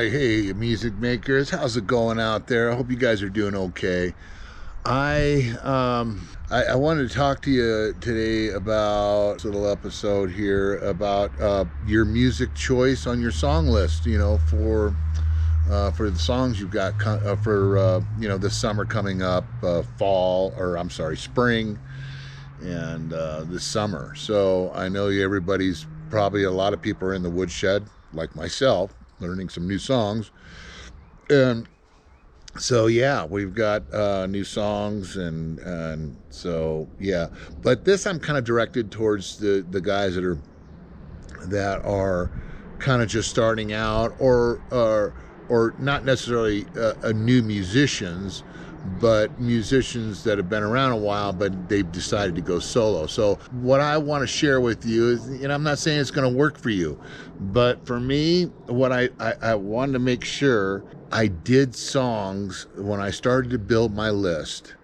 Hey, music makers, how's it going out there? I hope you guys are doing okay. I wanted to talk to you today about a little episode here about your music choice on your song list. For the songs you've got for this summer coming up, spring, and this summer. So I know everybody's probably, a lot of people are in the woodshed like myself, learning some new songs. And so yeah, we've got new songs, and so yeah. But this, I'm kind of directed towards the guys that are kind of just starting out, or not necessarily new musicians, but musicians that have been around a while, but they've decided to go solo. So what I want to share with you is, I'm not saying it's going to work for you, but for me, what I wanted to make sure I did songs when I started to build my list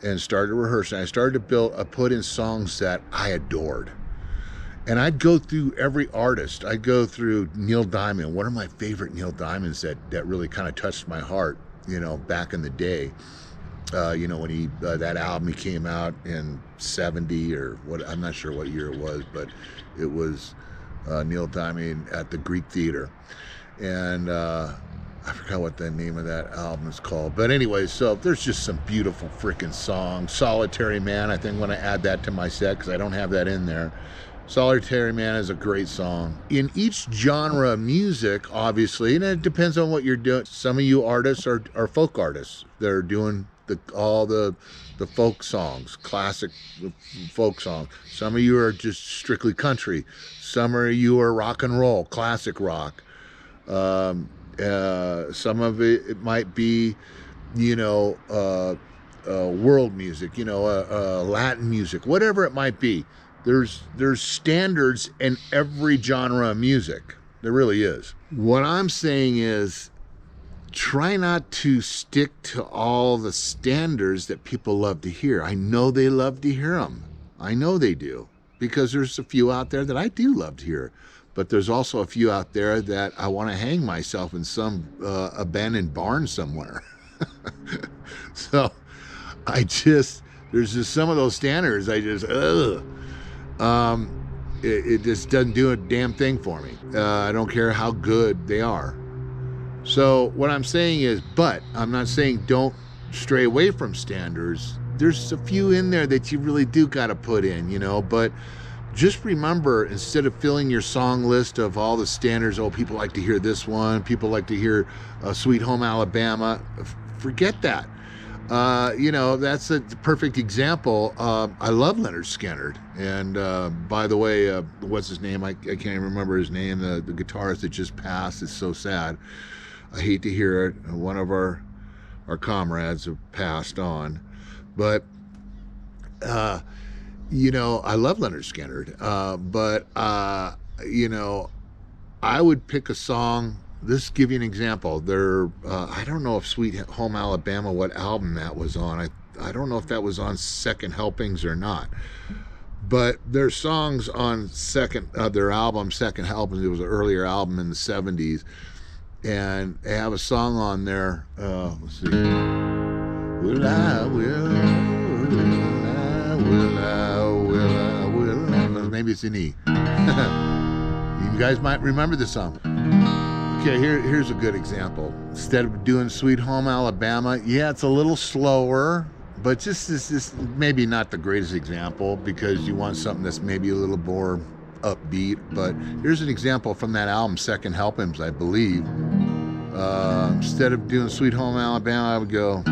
and started rehearsing. I started to put in songs that I adored. And I'd go through every artist. I'd go through Neil Diamond, one of my favorite Neil Diamonds that really kind of touched my heart, back in the day. When he that album, he came out in 70 or what, I'm not sure what year it was, but it was Neil Diamond at the Greek Theater. And I forgot what the name of that album is called. But anyway, so there's just some beautiful freaking songs. Solitary Man, I think I'm going to add that to my set because I don't have that in there. Solitary Man is a great song. In each genre of music, obviously, and it depends on what you're doing. Some of you artists are folk artists. They're doing all the folk songs, classic folk songs. Some of you are just strictly country. Some of you are rock and roll, classic rock. Some of it might be, world music, Latin music, whatever it might be. There's standards in every genre of music. There really is. What I'm saying is, try not to stick to all the standards that people love to hear. I know they love to hear them. I know they do, because there's a few out there that I do love to hear. But there's also a few out there that I want to hang myself in some abandoned barn somewhere. So there's just some of those standards it just doesn't do a damn thing for me. I don't care how good they are. So what I'm saying is, but I'm not saying don't stray away from standards. There's a few in there that you really do got to put in, but just remember, instead of filling your song list of all the standards, people like to hear this one, people like to hear Sweet Home Alabama, forget that. That's a perfect example. I love Leonard Skinner. And by the way, what's his name? I can't even remember his name. The guitarist that just passed. It's so sad. I hate to hear it. One of our comrades have passed on. But, I love Leonard Skinner. But I would pick a song. This give you an example. I don't know if Sweet Home Alabama, what album that was on. I don't know if that was on Second Helpings or not. But their songs on their album Second Helpings, it was an earlier album in the 70s, and they have a song on there. Let's see. Maybe it's an E. You guys might remember this song. Okay, here's a good example. Instead of doing Sweet Home Alabama, yeah, it's a little slower, but just this maybe not the greatest example, because you want something that's maybe a little more upbeat. But here's an example from that album, Second Helpings, I believe. Instead of doing Sweet Home Alabama, I would go,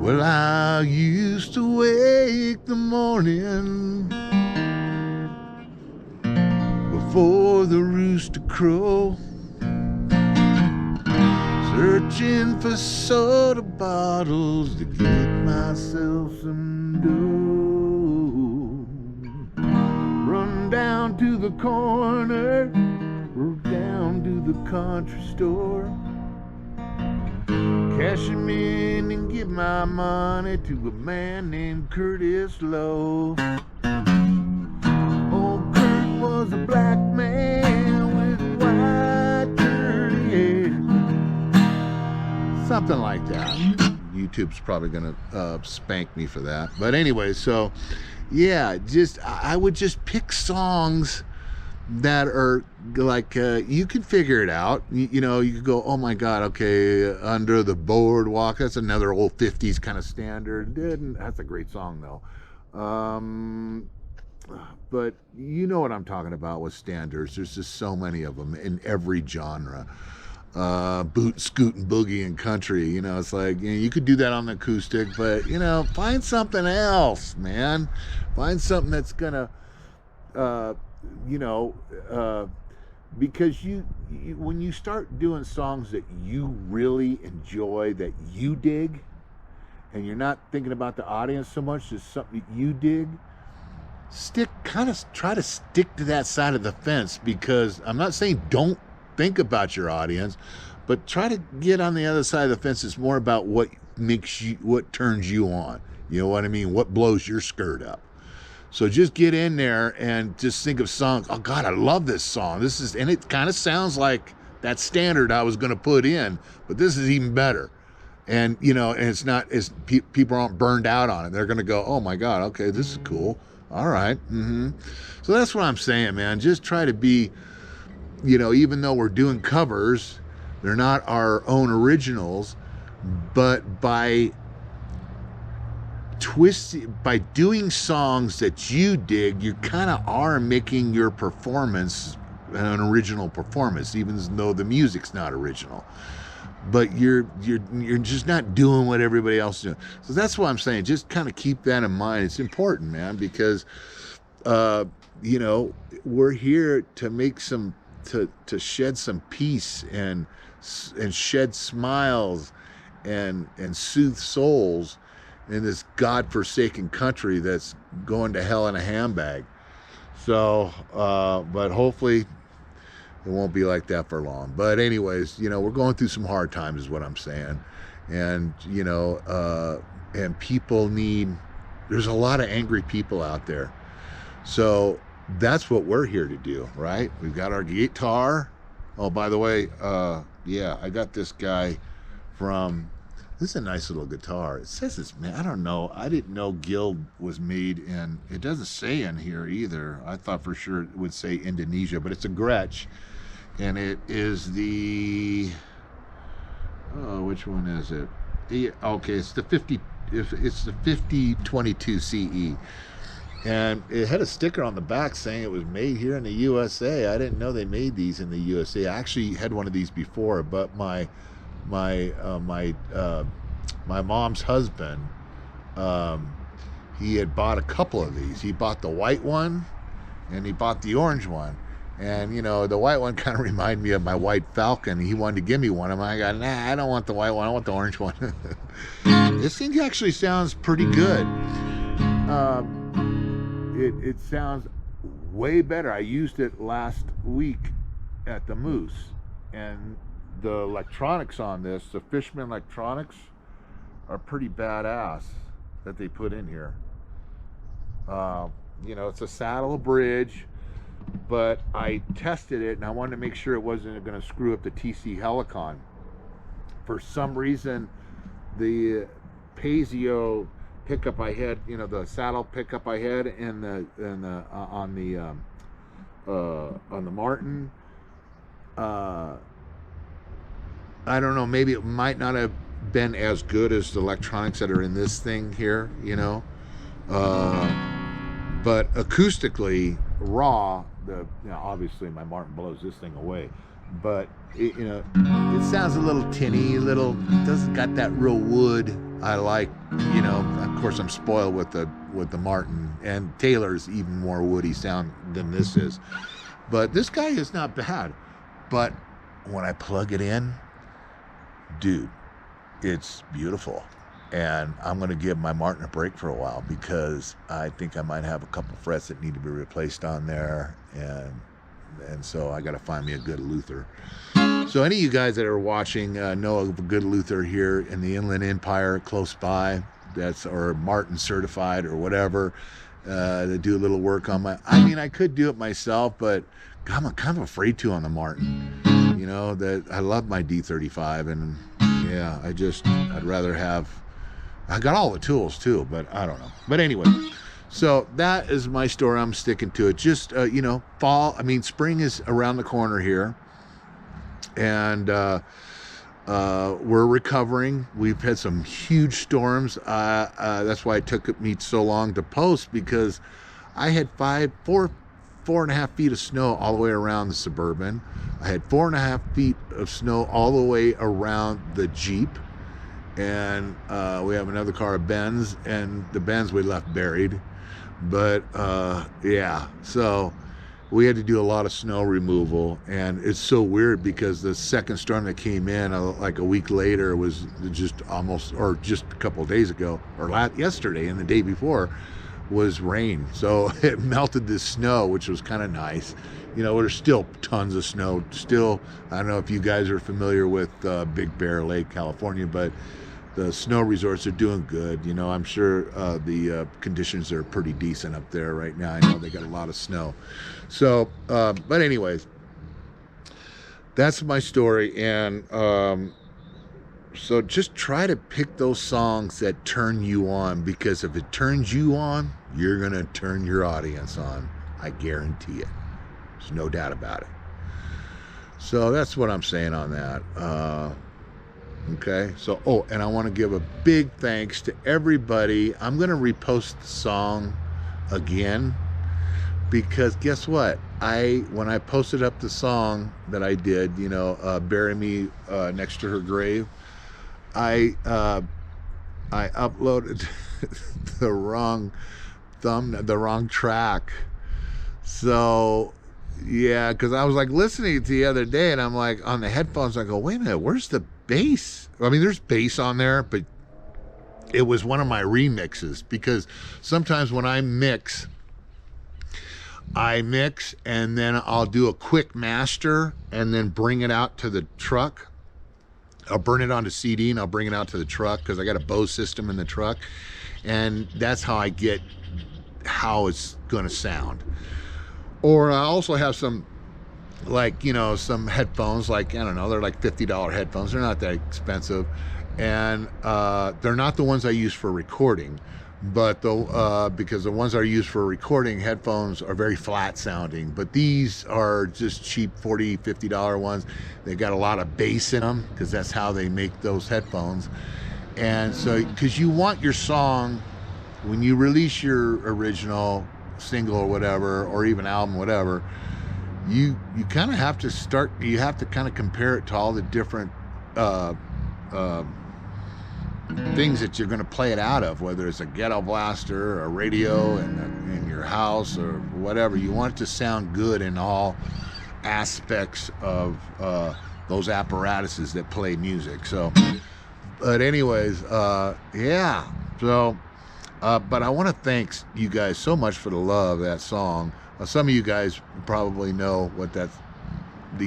well, I used to wake the morning before the rooster crow, searching for soda bottles to get myself some dough. Run down to the corner, or down to the country store, cash 'em in and give my money to a man named Curtis Lowe. Old Kurt was a black man with white something like that. YouTube's probably gonna spank me for that, but anyway, so yeah, just I would just pick songs that are like you can figure it out. You know, you could go, oh my god, okay, Under the Boardwalk, that's another old 50s kind of standard. That's a great song though. But you know what I'm talking about with standards. There's just so many of them in every genre. Boot, scoot, and boogie and country. You know, it's like, you know, you could do that on the acoustic, but you know, find something else, man. Find something that's gonna, you know, because you when you start doing songs that you really enjoy, that you dig, and you're not thinking about the audience so much, just something you dig. Try to stick to that side of the fence, because I'm not saying don't think about your audience, but try to get on the other side of the fence. It's more about what turns you on. You know what I mean? What blows your skirt up. So just get in there and just think of songs. Oh God, I love this song. And it kind of sounds like that standard I was going to put in, but this is even better. And you know, and it's not as people aren't burned out on it. They're going to go, oh my God, okay, this is cool. All right. So that's what I'm saying, man. Just try to be, you know, even though we're doing covers, they're not our own originals, but by doing songs that you dig, you kind of are making your performance an original performance, even though the music's not original. But you're just not doing what everybody else is doing. So that's what I'm saying. Just kind of keep that in mind. It's important, man, because you know, we're here to make to shed some peace and shed smiles and soothe souls in this godforsaken country that's going to hell in a handbag. So, but hopefully it won't be like that for long. But anyways, you know, we're going through some hard times is what I'm saying. And, you know, and there's a lot of angry people out there. So that's what we're here to do, right? We've got our guitar. Oh, by the way, yeah, I got this guy this is a nice little guitar. It says it's, man, I don't know. I didn't know Guild was made in, it doesn't say in here either. I thought for sure it would say Indonesia, but it's a Gretsch. And it is the, which one is it? Okay, it's the 5022 CE. And it had a sticker on the back saying it was made here in the USA. I didn't know they made these in the USA. I actually had one of these before, but my mom's husband, he had bought a couple of these. He bought the white one and he bought the orange one. And, you know, the white one kind of reminded me of my white Falcon. He wanted to give me one. I got, nah, I don't want the white one. I want the orange one. This thing actually sounds pretty good. It sounds way better. I used it last week at the Moose. And the electronics on this, the Fishman electronics, are pretty badass that they put in here. You know, it's a saddle bridge, but I tested it and I wanted to make sure it wasn't going to screw up the TC Helicon. For some reason, the Paseo pickup I had, you know, the saddle pickup I had on the Martin, I don't know, maybe it might not have been as good as the electronics that are in this thing here, you know. But acoustically, raw, you know, obviously my Martin blows this thing away. But it, you know, it sounds a little tinny, doesn't got that real wood I like, you know. Of course, I'm spoiled with the Martin, and Taylor's even more woody sound than this is. But this guy is not bad. But when I plug it in, dude, it's beautiful. And I'm going to give my Martin a break for a while, because I think I might have a couple frets that need to be replaced on there, and so I got to find me a good Luther. So any of you guys that are watching know of a good Luther here in the Inland Empire close by, or Martin certified or whatever, to do a little work on I mean, I could do it myself, but I'm kind of afraid to on the Martin. You know, that I love my D35, and you Yeah, I'd rather have, I got all the tools too, but I don't know. But anyway, so that is my story. I'm sticking to it. Just, spring is around the corner here. And we're recovering. We've had some huge storms. That's why it took me so long to post, because I had 4.5 feet of snow all the way around the Suburban. I had 4.5 feet of snow all the way around the Jeep. And we have another car, a Benz, and the Benz we left buried. But yeah, so we had to do a lot of snow removal. And it's so weird because the second storm that came in like a week later was just just a couple of days ago, or yesterday and the day before, was rain. So it melted this snow, which was kind of nice. There's still tons of snow. Still, I don't know if you guys are familiar with Big Bear Lake, California, but the snow resorts are doing good. I'm sure the conditions are pretty decent up there right now. I know they got a lot of snow. So, but anyways, that's my story. And so just try to pick those songs that turn you on, because if it turns you on, you're going to turn your audience on. I guarantee it. There's no doubt about it. So that's what I'm saying on that. Okay, so, and I want to give a big thanks to everybody. I'm going to repost the song again, because guess what? When I posted up the song that I did, Bury Me Next to Her Grave, I uploaded the wrong track. So yeah, because I was like listening to it the other day, and I'm like on the headphones, I go, wait a minute, where's the bass? I mean, there's bass on there, but it was one of my remixes, because sometimes when I mix and then I'll do a quick master and then bring it out to the truck. I'll burn it onto CD and I'll bring it out to the truck, because I got a Bose system in the truck, and that's how I get how it's going to sound. Or I also have some, some headphones, I don't know, they're like $50 headphones. They're not that expensive, and they're not the ones I use for recording, but because the ones I use for recording headphones are very flat sounding, but these are just cheap $40, $50 ones. They got a lot of bass in them, because that's how they make those headphones. And so, because you want your song, when you release your original single or whatever, or even album, whatever, you kind of have to kind of compare it to all the different things that you're going to play it out of, whether it's a ghetto blaster or a radio in your house or whatever. You want it to sound good in all aspects of those apparatuses that play music. So, but anyways, yeah. So, but I want to thank you guys so much for the love of that song. Some of you guys probably know what the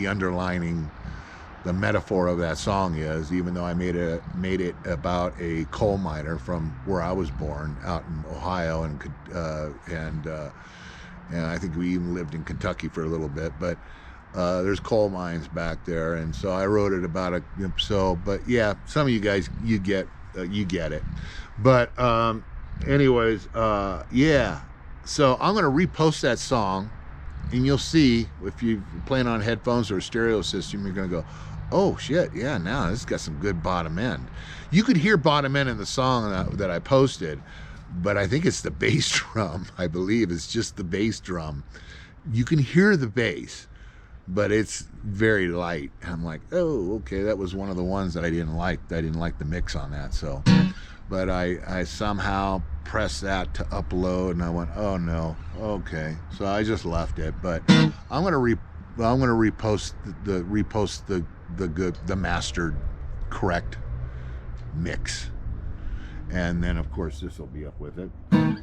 underlining, the metaphor of that song is, even though I made it about a coal miner from where I was born, out in Ohio, and I think we even lived in Kentucky for a little bit, but there's coal mines back there, and so I wrote it about it. So, but yeah, some of you guys, you get it. But anyways, yeah. So I'm going to repost that song, and you'll see, if you're playing on headphones or a stereo system, you're going to go, oh shit, yeah, now this has got some good bottom end. You could hear bottom end in the song that I posted, but I think it's the bass drum. I believe it's just the bass drum. You can hear the bass, but it's very light. And I'm like, oh, okay, that was one of the ones that I didn't like. I didn't like the mix on that. So, but I somehow pressed that to upload, and I went, oh no, okay. So I just left it. But I'm gonna repost the mastered correct mix, and then of course this will be up with it.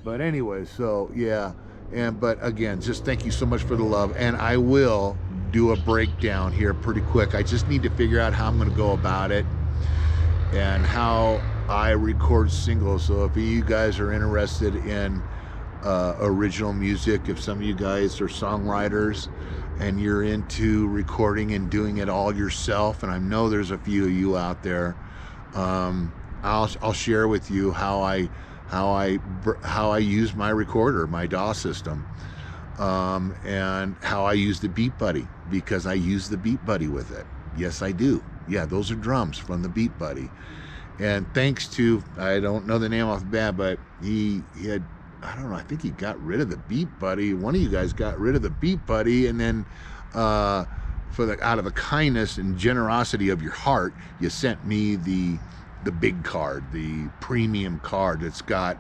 But anyway, so yeah. But again, just thank you so much for the love, and I will do a breakdown here pretty quick. I just need to figure out how I'm going to go about it and how I record singles. So if you guys are interested in original music, if some of you guys are songwriters and you're into recording and doing it all yourself, and I know there's a few of you out there, I'll share with you how I use my recorder, my DAW system, and how I use the Beat Buddy, because I use the Beat Buddy with it. Yes, I do. Yeah, those are drums from the Beat Buddy. And thanks to, I don't know the name off the bat, but he had, I don't know, I think he got rid of the Beat Buddy. One of you guys got rid of the Beat Buddy, and then out of the kindness and generosity of your heart, you sent me the big card, the premium card that's got,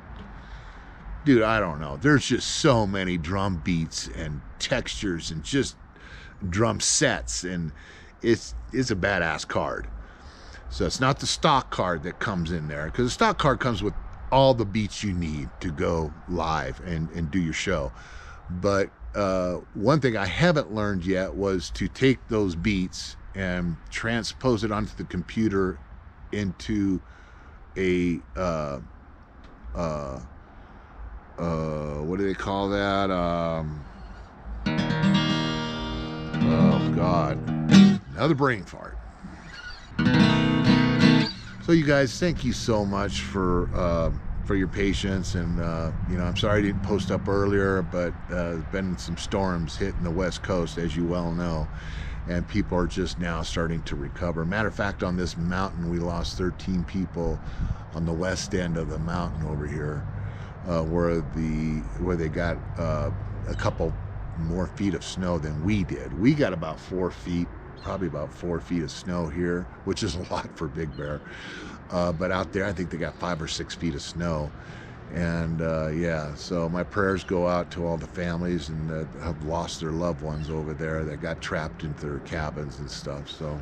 dude, I don't know, there's just so many drum beats and textures and just drum sets, and it's a badass card. So it's not the stock card that comes in there, because the stock card comes with all the beats you need to go live and do your show. But one thing I haven't learned yet was to take those beats and transpose it onto the computer into a what do they call that? Oh God, another brain fart. So you guys, thank you so much for your patience, and I'm sorry I didn't post up earlier, but there's been some storms hitting the West Coast, as you well know, and people are just now starting to recover. Matter of fact, on this mountain, we lost 13 people on the west end of the mountain over here, where they got a couple more feet of snow than we did. We got about 4 feet. Probably about 4 feet of snow here, which is a lot for Big Bear. But out there, I think they got 5 or 6 feet of snow. And yeah, so my prayers go out to all the families and that have lost their loved ones over there, that got trapped into their cabins and stuff. So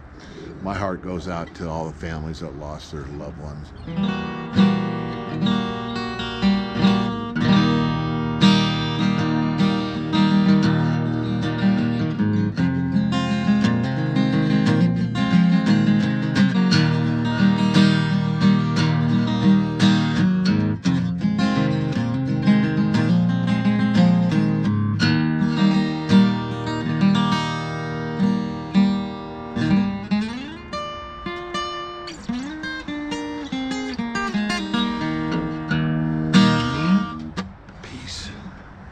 my heart goes out to all the families that lost their loved ones.